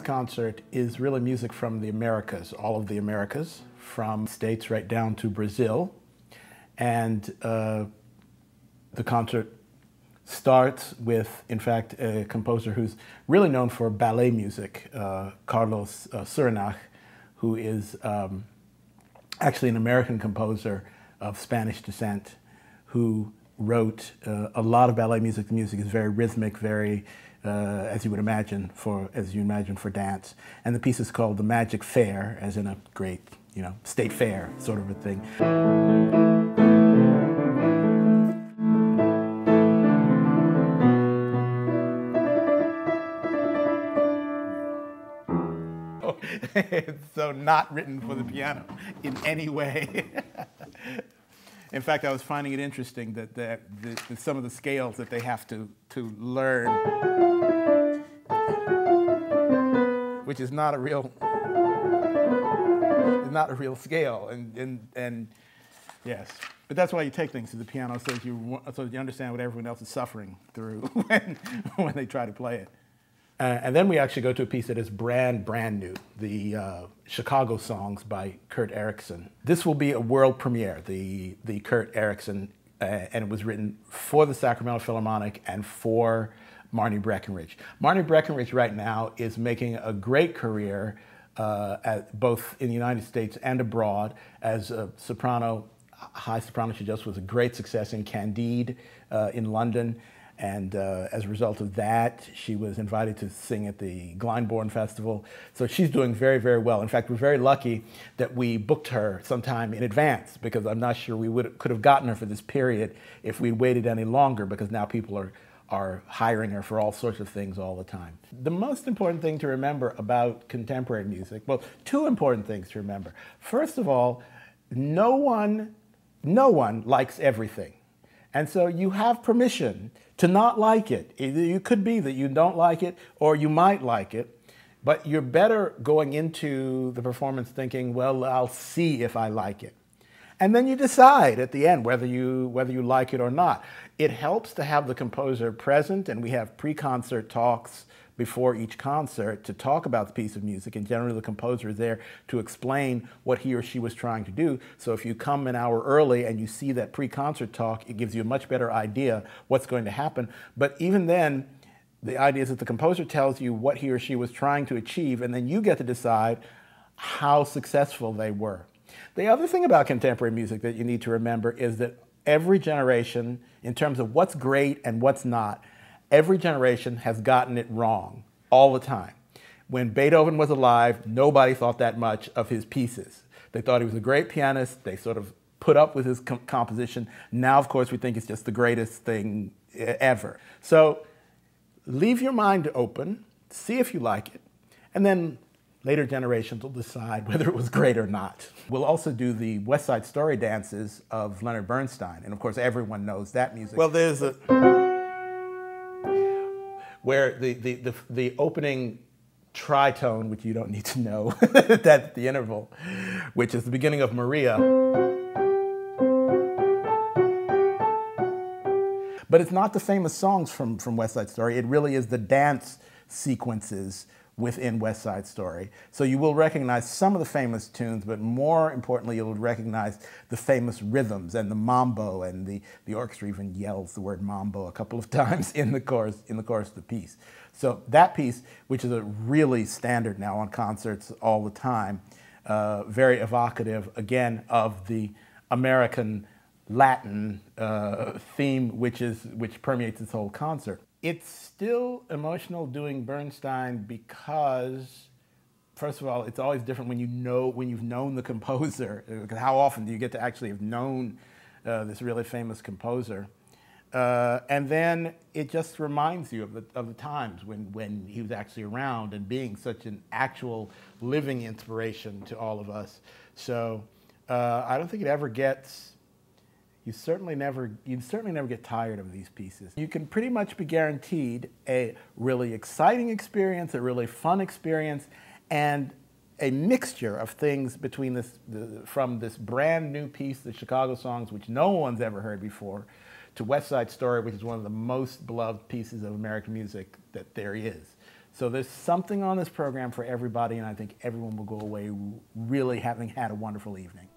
next concert is really music from the Americas, all of the Americas, from states right down to Brazil. And the concert starts with, in fact, a composer who's really known for ballet music, Carlos Surinach, who is actually an American composer of Spanish descent, who wrote a lot of ballet music. The music is very rhythmic, very, as you imagine for dance. And the piece is called The Magic Fair, as in a great, state fair sort of a thing. It's so not written for the piano in any way. In fact, I was finding it interesting that some of the scales that they have to learn, which is not a real scale, and yes, but that's why you take things to the piano so that you understand what everyone else is suffering through when they try to play it. And then we actually go to a piece that is brand new, the Chicago Songs by Kurt Erickson. This will be a world premiere, the Kurt Erickson, and it was written for the Sacramento Philharmonic and for Marnie Breckenridge. Marnie Breckenridge right now is making a great career both in the United States and abroad as a soprano, high soprano. She just was a great success in Candide in London. And as a result of that, she was invited to sing at the Glyndebourne Festival. So she's doing very, very well. In fact, we're very lucky that we booked her sometime in advance, because I'm not sure we could have gotten her for this period if we'd waited any longer, because now people are hiring her for all sorts of things all the time. The most important thing to remember about contemporary music, well, two important things to remember. First of all, no one likes everything. And so you have permission to not like it. It could be that you don't like it, or you might like it, but you're better going into the performance thinking, well, I'll see if I like it. And then you decide at the end whether you like it or not. It helps to have the composer present, and we have pre-concert talks before each concert to talk about the piece of music, and generally the composer is there to explain what he or she was trying to do. So if you come an hour early and you see that pre-concert talk, it gives you a much better idea what's going to happen. But even then, the idea is that the composer tells you what he or she was trying to achieve, and then you get to decide how successful they were. The other thing about contemporary music that you need to remember is that every generation, in terms of what's great and what's not, every generation has gotten it wrong all the time. When Beethoven was alive, nobody thought that much of his pieces. They thought he was a great pianist. They sort of put up with his composition. Now, of course, we think it's just the greatest thing ever. So leave your mind open, see if you like it, and then later generations will decide whether it was great or not. We'll also do the West Side Story dances of Leonard Bernstein, and of course everyone knows that music. Well, there's a where the opening tritone, which you don't need to know, that's the interval, which is the beginning of Maria. But it's not the famous songs from West Side Story. It really is the dance sequences within West Side Story. So you will recognize some of the famous tunes, but more importantly, you'll recognize the famous rhythms and the mambo, and the orchestra even yells the word mambo a couple of times in the chorus of the piece. So that piece, which is a really standard now on concerts all the time, very evocative, again, of the American Latin theme, which permeates this whole concert. It's still emotional doing Bernstein because, first of all, it's always different when you've known the composer. Because how often do you get to actually have known this really famous composer? And then it just reminds you of the times when he was actually around and being such an actual living inspiration to all of us. So I don't think it ever gets. You certainly never get tired of these pieces. You can pretty much be guaranteed a really exciting experience, a really fun experience, and a mixture of things between from this brand new piece, the Chicago Songs, which no one's ever heard before, to West Side Story, which is one of the most beloved pieces of American music that there is. So there's something on this program for everybody, and I think everyone will go away really having had a wonderful evening.